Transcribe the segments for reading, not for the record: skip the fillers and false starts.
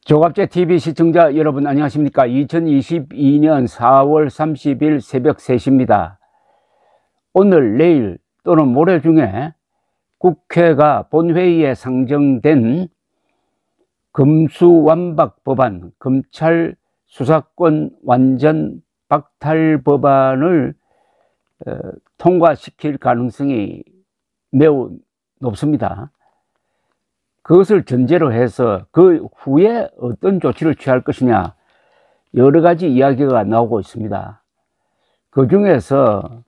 조갑제 TV 시청자 여러분 안녕하십니까. 2022년 4월 30일 새벽 3시입니다. 오늘 내일 또는 모레 중에 국회가 본회의에 상정된 검수완박 법안, 검찰 수사권 완전 박탈 법안을 통과시킬 가능성이 매우 높습니다. 그것을 전제로 해서 그 후에 어떤 조치를 취할 것이냐, 여러 가지 이야기가 나오고 있습니다. 그 중에서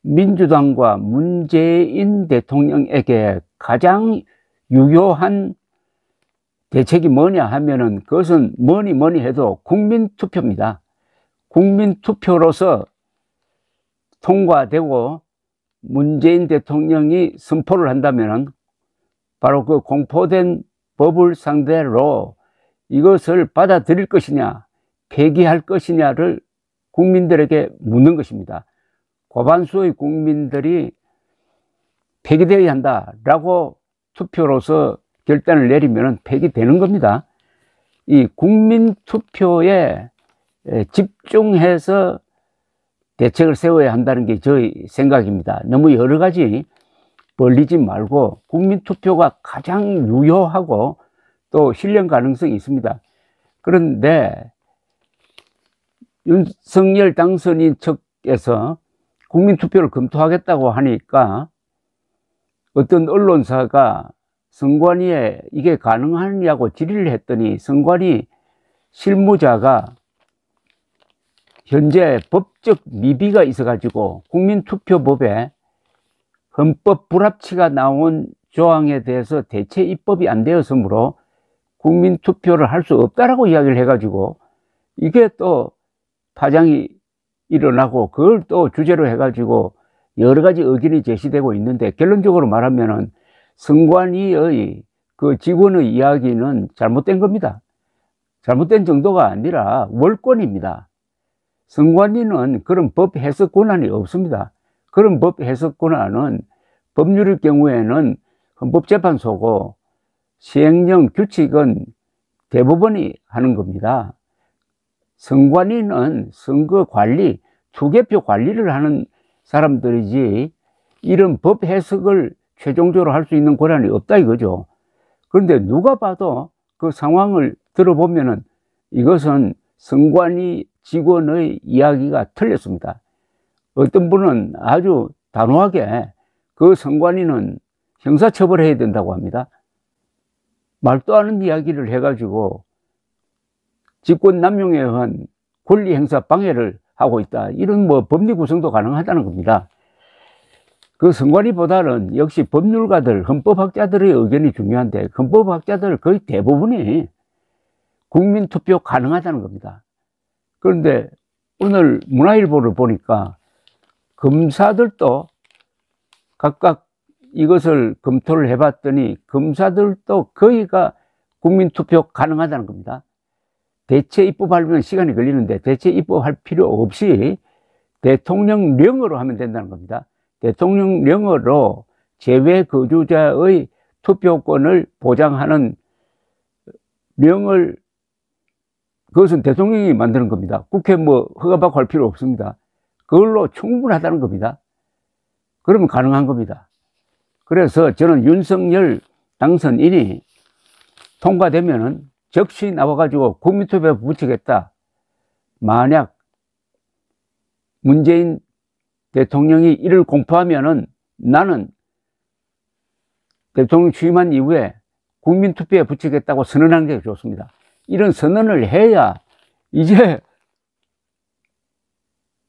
민주당과 문재인 대통령에게 가장 유효한 대책이 뭐냐 하면은 그것은 뭐니 해도 국민투표입니다. 국민투표로서 통과되고 문재인 대통령이 선포를 한다면은 바로 그 공포된 법을 상대로 이것을 받아들일 것이냐, 폐기할 것이냐를 국민들에게 묻는 것입니다. 과반수의 국민들이 폐기되어야 한다라고 투표로서 결단을 내리면 폐기되는 겁니다. 이 국민투표에 집중해서 대책을 세워야 한다는 게 저희 생각입니다. 너무 여러 가지 벌리지 말고 국민투표가 가장 유효하고 또 실현 가능성이 있습니다. 그런데 윤석열 당선인 측에서 국민투표를 검토하겠다고 하니까 어떤 언론사가 선관위에 이게 가능하냐고 질의를 했더니 선관위 실무자가 현재 법적 미비가 있어가지고 국민투표법에 헌법 불합치가 나온 조항에 대해서 대체 입법이 안 되었으므로 국민투표를 할 수 없다라고 이야기를 해가지고 이게 또 파장이 일어나고 그걸 또 주제로 해가지고 여러 가지 의견이 제시되고 있는데, 결론적으로 말하면은 선관위의 그 직원의 이야기는 잘못된 겁니다. 잘못된 정도가 아니라 월권입니다. 선관위는 그런 법 해석 권한이 없습니다. 그런 법 해석 권한은 법률의 경우에는 헌법재판소고 시행령 규칙은 대법원이 하는 겁니다. 선관위는 선거 관리, 투개표 관리를 하는 사람들이지 이런 법 해석을 최종적으로 할 수 있는 권한이 없다 이거죠. 그런데 누가 봐도 그 상황을 들어보면은 이것은 선관위 직원의 이야기가 틀렸습니다. 어떤 분은 아주 단호하게 그 선관위는 형사처벌해야 된다고 합니다. 말도 안 하는 이야기를 해가지고 직권남용에 의한 권리행사 방해를 하고 있다, 이런 법리 구성도 가능하다는 겁니다. 그 선관위보다는 역시 법률가들, 헌법학자들의 의견이 중요한데 헌법학자들 거의 대부분이 국민투표 가능하다는 겁니다. 그런데 오늘 문화일보를 보니까 검사들도 각각 이것을 검토를 해봤더니 검사들도 거의가 국민투표 가능하다는 겁니다. 대체 입법하려면 시간이 걸리는데 대체 입법할 필요 없이 대통령령으로 하면 된다는 겁니다. 대통령령으로 재외 거주자의 투표권을 보장하는 령을, 그것은 대통령이 만드는 겁니다. 국회 허가받고 할 필요 없습니다. 그걸로 충분하다는 겁니다. 그러면 가능한 겁니다. 그래서 저는 윤석열 당선인이 통과되면은 즉시 나와가지고 국민투표에 붙이겠다. 만약 문재인 대통령이 이를 공포하면은 나는 대통령 취임한 이후에 국민투표에 붙이겠다고 선언하는 게 좋습니다. 이런 선언을 해야 이제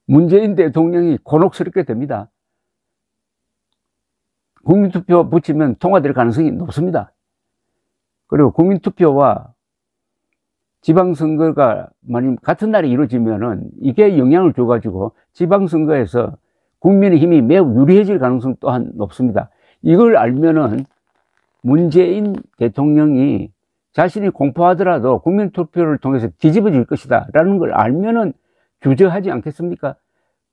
문재인 대통령이 곤혹스럽게 됩니다. 국민투표 붙이면 통과될 가능성이 높습니다. 그리고 국민투표와 지방선거가 만약 같은 날에 이루어지면은 이게 영향을 줘가지고 지방선거에서 국민의힘이 매우 유리해질 가능성 또한 높습니다. 이걸 알면은 문재인 대통령이 자신이 공포하더라도 국민투표를 통해서 뒤집어질 것이다 라는 걸 알면은 주저하지 않겠습니까?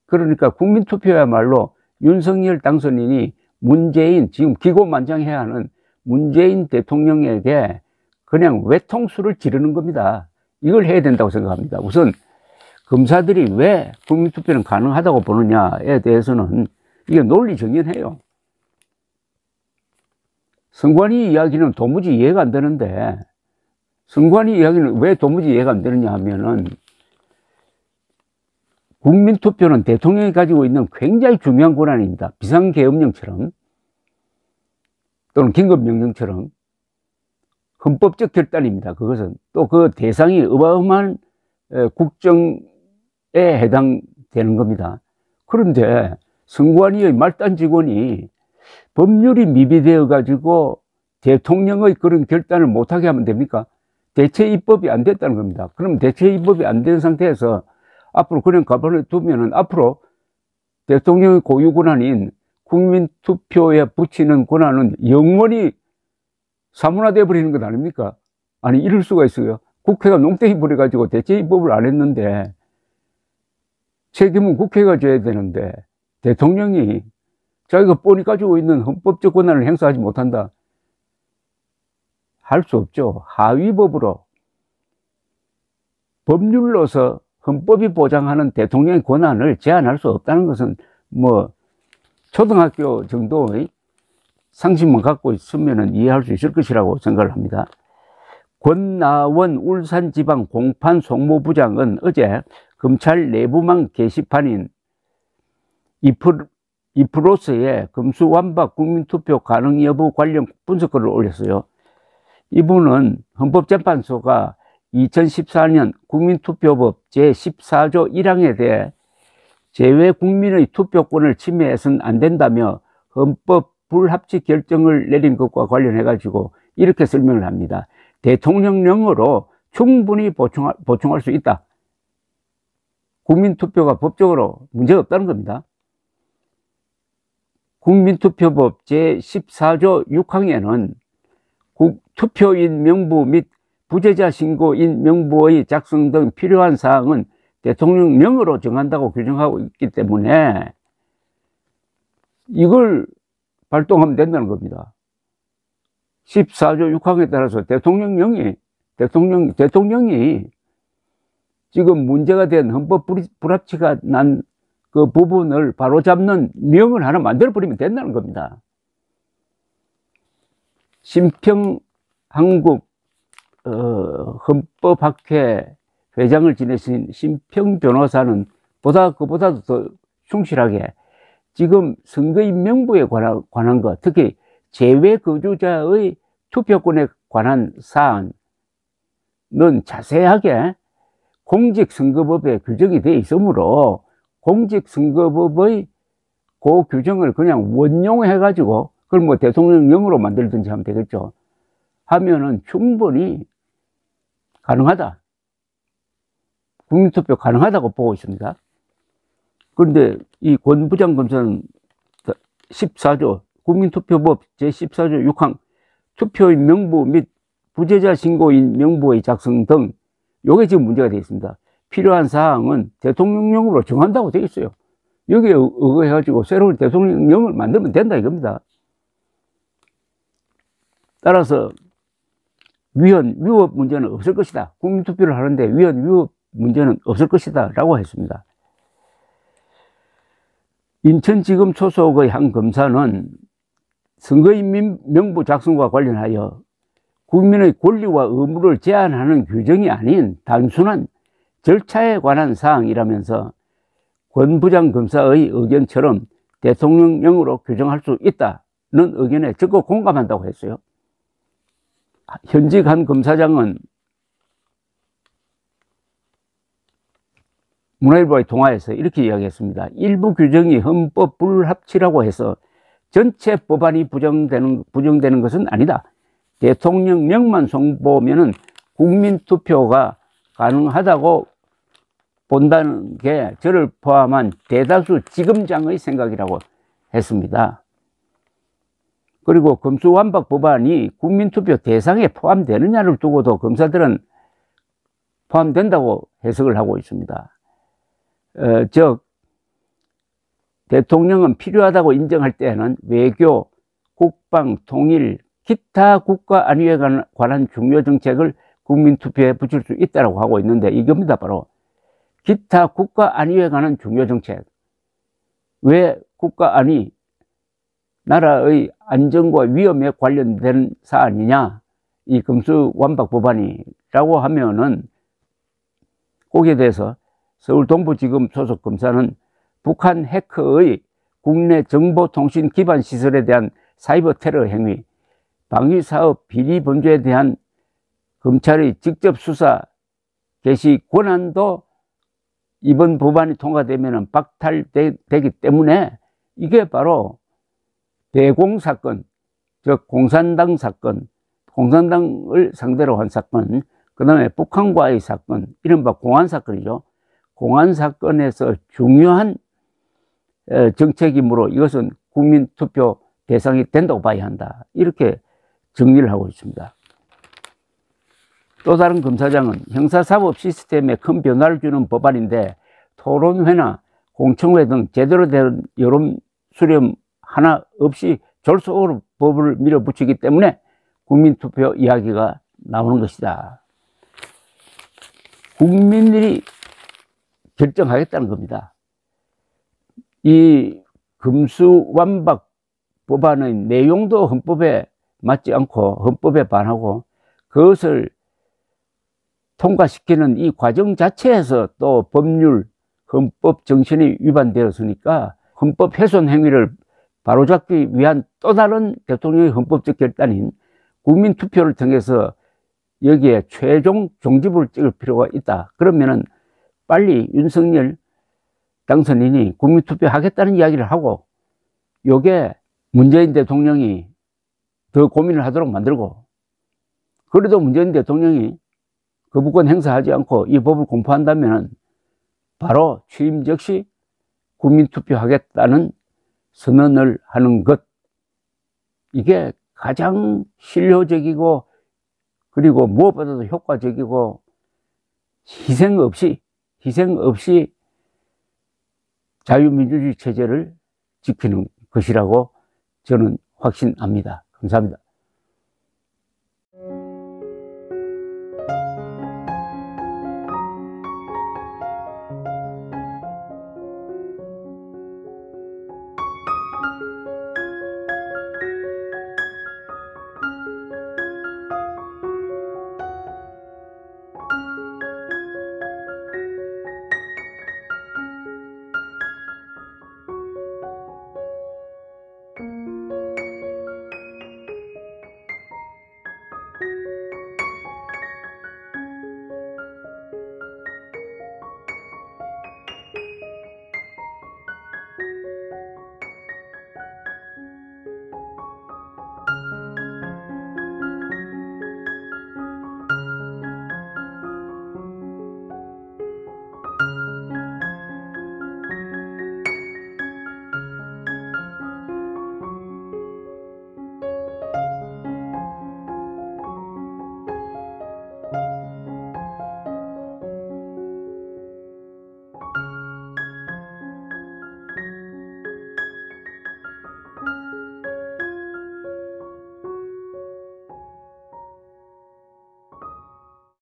그러니까 국민투표야말로 윤석열 당선인이 문재인, 지금 기고만장해야 하는 문재인 대통령에게 그냥 외통수를 지르는 겁니다. 이걸 해야 된다고 생각합니다. 우선 검사들이 왜 국민투표는 가능하다고 보느냐에 대해서는 이게 논리정연해요. 선관위 이야기는 도무지 이해가 안 되는데, 선관위 이야기는 왜 도무지 이해가 안 되느냐 하면은, 국민투표는 대통령이 가지고 있는 굉장히 중요한 권한입니다. 비상계엄령처럼 또는 긴급명령처럼 헌법적 결단입니다. 그것은 또 그 대상이 어마어마한 국정에 해당되는 겁니다. 그런데 선관위의 말단 직원이 법률이 미비되어 가지고 대통령의 그런 결단을 못하게 하면 됩니까? 대체 입법이 안 됐다는 겁니다. 그럼 대체 입법이 안 된 상태에서 앞으로 그냥 가만히 두면은 앞으로 대통령의 고유 권한인 국민투표에 붙이는 권한은 영원히 사문화되어 버리는 것 아닙니까? 아니, 이럴 수가 있어요. 국회가 농땡이 부려가지고 대체 입법을 안 했는데 책임은 국회가 져야 되는데 대통령이 자기가 뻔히 가지고 있는 헌법적 권한을 행사하지 못한다. 할 수 없죠. 하위법으로 법률로서 헌법이 보장하는 대통령의 권한을 제한할 수 없다는 것은 뭐 초등학교 정도의 상식만 갖고 있으면 이해할 수 있을 것이라고 생각을 합니다. 권나원 울산지방 공판 송무부장은 어제 검찰 내부망 게시판인 이프로스에 금수완박 국민투표 가능 여부 관련 분석글을 올렸어요. 이분은 헌법재판소가 2014년 국민투표법 제14조 1항에 대해 제외 국민의 투표권을 침해해서는 안 된다며 헌법 불합치 결정을 내린 것과 관련해 가지고 이렇게 설명을 합니다. 대통령령으로 충분히 보충할 수 있다. 국민투표가 법적으로 문제가 없다는 겁니다. 국민투표법 제14조 6항에는 투표인 명부 및 부재자 신고인 명부의 작성 등 필요한 사항은 대통령령으로 정한다고 규정하고 있기 때문에 이걸 발동하면 된다는 겁니다. 14조 6항에 따라서 대통령이 지금 문제가 된 헌법 불합치가 난 그 부분을 바로잡는 명을 하나 만들어버리면 된다는 겁니다. 심평 한국 헌법학회 회장을 지내신 심평 변호사는 그보다도 더 충실하게 지금 선거인 명부에 관한 것, 특히 제외 거주자의 투표권에 관한 사안은 자세하게 공직선거법에 규정이 되어 있으므로 공직선거법의 그 규정을 그냥 원용해 가지고 그걸 뭐 대통령령으로 만들든지 하면 되겠죠. 하면은 충분히 가능하다. 국민투표 가능하다고 보고 있습니다. 그런데 이 권 부장검사는 14조 국민투표법 제14조 6항 투표인 명부 및 부재자 신고인 명부의 작성 등 요게 지금 문제가 되어 있습니다. 필요한 사항은 대통령령으로 정한다고 되어 있어요. 여기에 의거해 가지고 새로운 대통령령을 만들면 된다 이겁니다. 따라서 위헌 문제는 없을 것이다. 국민투표를 하는데 위헌 문제는 없을 것이다 라고 했습니다. 인천지검 소속의 한 검사는 선거인 명부 작성과 관련하여 국민의 권리와 의무를 제한하는 규정이 아닌 단순한 절차에 관한 사항이라면서 권 부장검사의 의견처럼 대통령령으로 규정할 수 있다는 의견에 적극 공감한다고 했어요. 현직 한 검사장은 문화일보와의 통화에서 이렇게 이야기했습니다. 일부 규정이 헌법 불합치라고 해서 전체 법안이 부정되는 것은 아니다. 대통령령만 손보면은 국민투표가 가능하다고 본다는 게 저를 포함한 대다수 지검장의 생각이라고 했습니다. 그리고 금수완박 법안이 국민투표 대상에 포함되느냐를 두고도 검사들은 포함된다고 해석을 하고 있습니다. 즉 대통령은 필요하다고 인정할 때는 외교, 국방, 통일, 기타 국가 안위에 관한 중요 정책을 국민투표에 붙일 수 있다고 하고 있는데 이겁니다. 바로 기타 국가 안위에 관한 중요 정책. 왜 국가 안위, 나라의 안전과 위험에 관련된 사안이냐, 이 금수완박 법안이라고 하면은 거기에 대해서 서울동부지검 소속 검사는 북한 해커의 국내 정보통신 기반 시설에 대한 사이버 테러 행위, 방위사업 비리 범죄에 대한 검찰의 직접 수사 개시 권한도 이번 법안이 통과되면 박탈되기 때문에 이게 바로 대공사건, 즉 공산당 사건, 공산당을 상대로 한 사건, 그 다음에 북한과의 사건, 이른바 공안사건이죠. 공안사건에서 중요한 정책이므로 이것은 국민투표 대상이 된다고 봐야 한다. 이렇게 정리를 하고 있습니다. 또 다른 검사장은 형사사법 시스템에 큰 변화를 주는 법안인데 토론회나 공청회 등 제대로 된 여론 수렴 하나 없이 졸속으로 법을 밀어붙이기 때문에 국민투표 이야기가 나오는 것이다. 국민들이 결정하겠다는 겁니다. 이 금수완박 법안의 내용도 헌법에 맞지 않고 헌법에 반하고 그것을 통과시키는 이 과정 자체에서 또 법률, 헌법 정신이 위반되었으니까 헌법 훼손 행위를 바로잡기 위한 또 다른 대통령의 헌법적 결단인 국민투표를 통해서 여기에 최종 종지부를 찍을 필요가 있다. 그러면은 빨리 윤석열 당선인이 국민투표 하겠다는 이야기를 하고 요게 문재인 대통령이 더 고민을 하도록 만들고, 그래도 문재인 대통령이 거부권 행사하지 않고 이 법을 공포한다면 바로 취임 즉시 국민투표 하겠다는 선언을 하는 것, 이게 가장 실효적이고 그리고 무엇보다도 효과적이고 희생 없이 자유민주주의 체제를 지키는 것이라고 저는 확신합니다. 감사합니다.